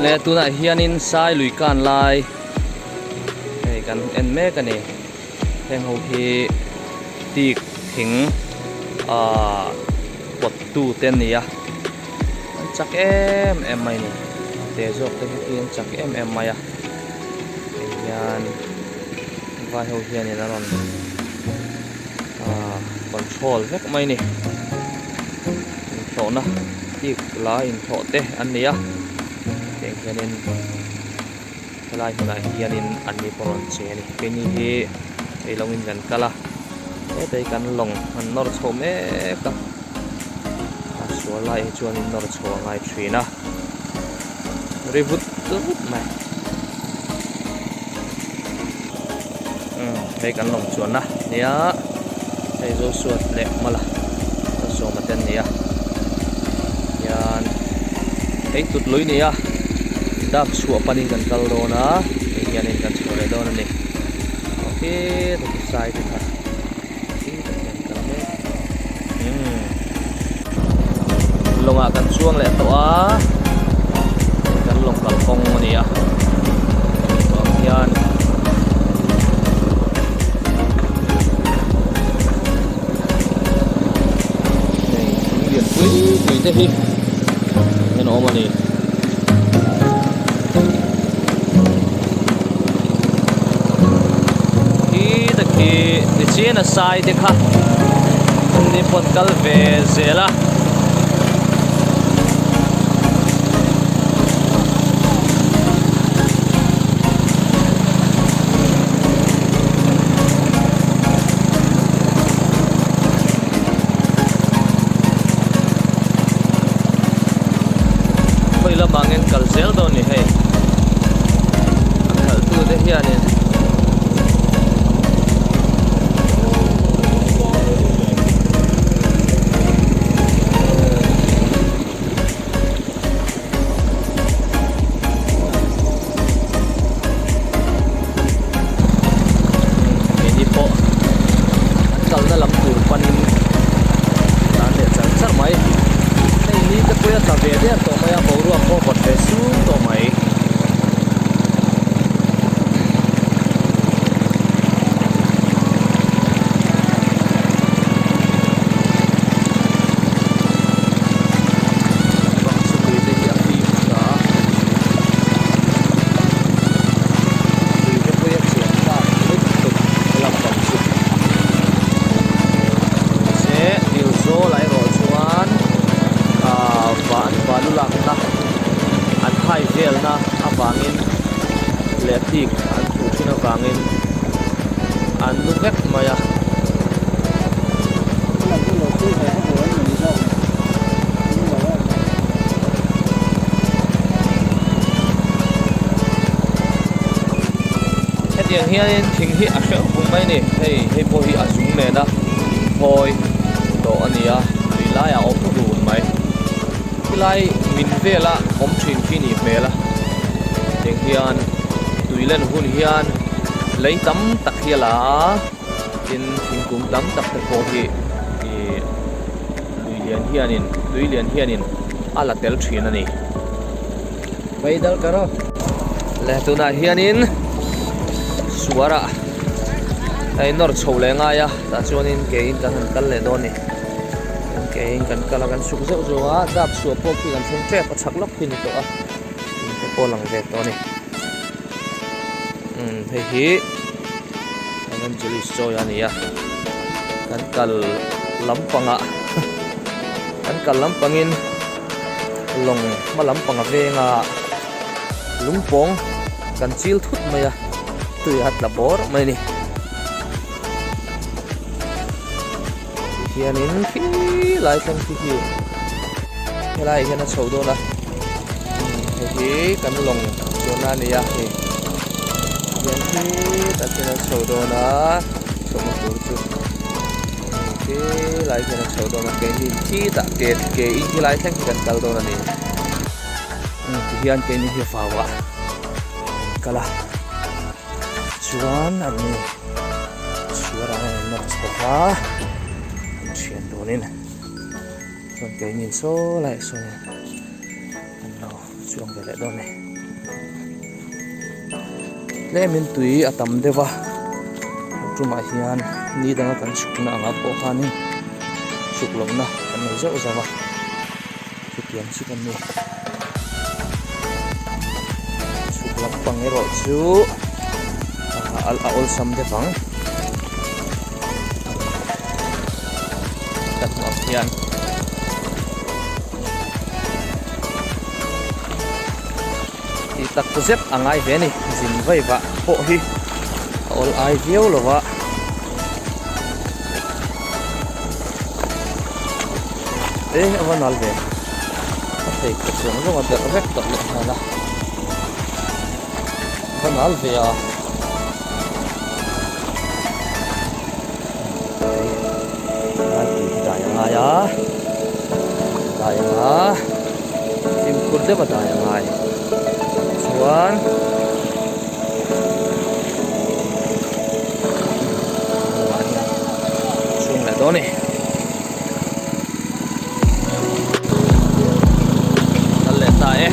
le tuna hianin sai lui kan lai hei kan en me ka ni heng ho hi tik thing pot tu ten ni ya chak em mai ni te jok te hi chak em mai ya hian vai ho hian ni ron control vek mai ni tho na tik la in tho te an ni ya teng hianin lai huna hianin anni poron che ni ke ni hi ei lawngin kan kala e tei kan lawng an nor chho me ka so lai chuan in nor chho ngai thina ribut mai hei kan lawng chuan na nia hei zo suat le mala ta so maten nia yan hei tut lui nia Dapchhuah panin kan kal do na hianin kan chhole do na ni okay to sai ti kha longa kan chuang le to a kan long kal kong ni a hian nei lian pui te hi en o mani ti chen a sai te kha ni pot kal ve zela khoi la mangen kal zel do ni hei hal tu de hianin tik an thu thina wangin an lu vek maya hetiang hianin thing hi a hreuh bung mai ni hei pawh hi a zum ne na hoi to ania tui lai a awm run mai tilai min vela awm thin phi ni hmela teng hian tuilen hun hian lei tam tak hi la tin thingkung tam tak te pawh hi lui lian hianin ala tel thin ani baidal karo le tuna hianin suara ai nor chho le nga ya ta chuanin ke in kan han kal le do ni ke in kan kala kan suk zo zo a Dapchhuah pawh khi kan thung tre pachak lok phin to a te pawh lang ve to ni hei hi Evangelist Zonuni ya kan kal lampanga kan kal lampangin long ma lampanga venga lungpong kan chil thut maya tui hat la bor mai ni hianin khi lai tlang khi hi helai hian a chho do na hi kan long chona ni ya hi hian khi ta hian a chho do na chom tur chu hi lai hian a chho do na ke ni thi ta ke in hi lai tlang kan kal do na ni hian ke ni hi fawa kala chuan anni chuara na chhoka thian donin chuan ke nin so lai so an lo chuang về lại đó này lẽ mình tùy tầm đây va chúng mày hiền ni đang cần sụp na ngáp bộ khan đi sụp lắm na cần này dễ dàng va cái tiền chỉ cần này sụp lắm bằng cái rồi chú al sam de bang kat ma hian i tak to zep angai ve ni zin vai wa po hi ol ai viau lova avanal ve thei ko chung ro der vek to le hala avanal ve a ya daya tim kurde ba daya ngai chuan chung la do ni dal le ta e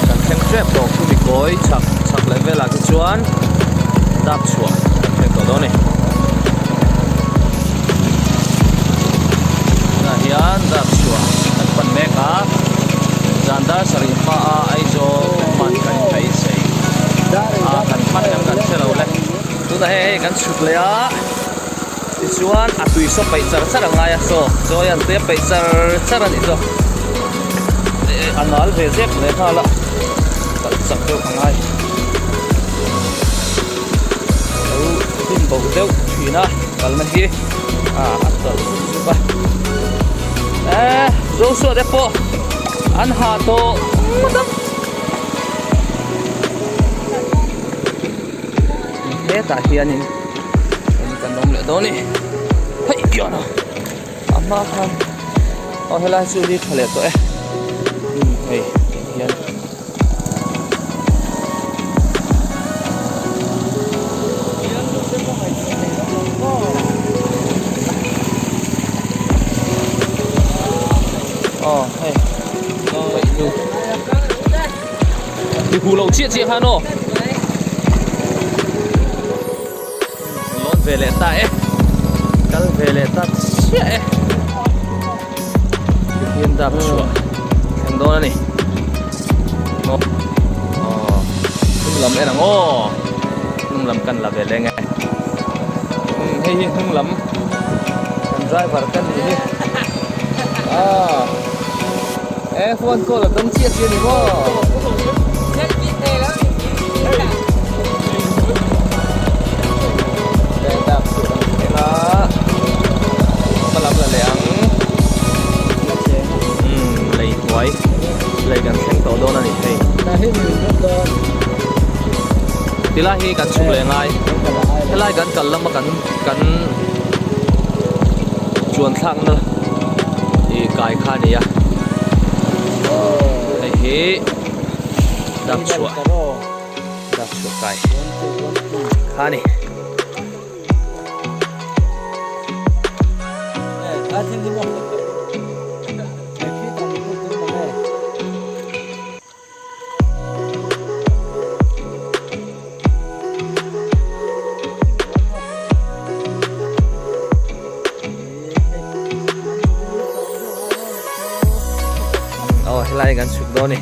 kan theng trap dog tu mi koi chak lại về là cái chuan Dapchhuah cái tổ đó này là hiền Dapchhuah cái phần mekna dàn đa sari pha ai cho hman cái thei sei cái hman yang kan se lo le tu da he kan chuk le a Tichuan tui so pai char char ngai so yan te pai char ani so anal ve zek le thala kan sak deu ngai tin bầu deu thủy na kalau masih asal apa zo so depo an ha to madam hretah hianin kan nom le do ni hei kya na amma khan helai su di khale to hei hian hey vậy luôn thì hù lậu chia chia hano lon về lệ ta ấy cắn về lệ ta chia ấy yên Dapchhuah thằng đó này nó hưng lắm em là ngô hưng lắm cần là về lệ ngay hay hưng lắm cần driver cần gì đi phone cô là tấm chia chia đi vô đây Dapchhuah cái lá mà làm là lẹng lấy quái lấy gần thanh tổ đô này thầy thì là khi gần chung lẹng ai cái lại gần cần lắm mà gần chuan thang nữa thì cái khai này à hei Dapchhuah kai khani helai gan suk do ni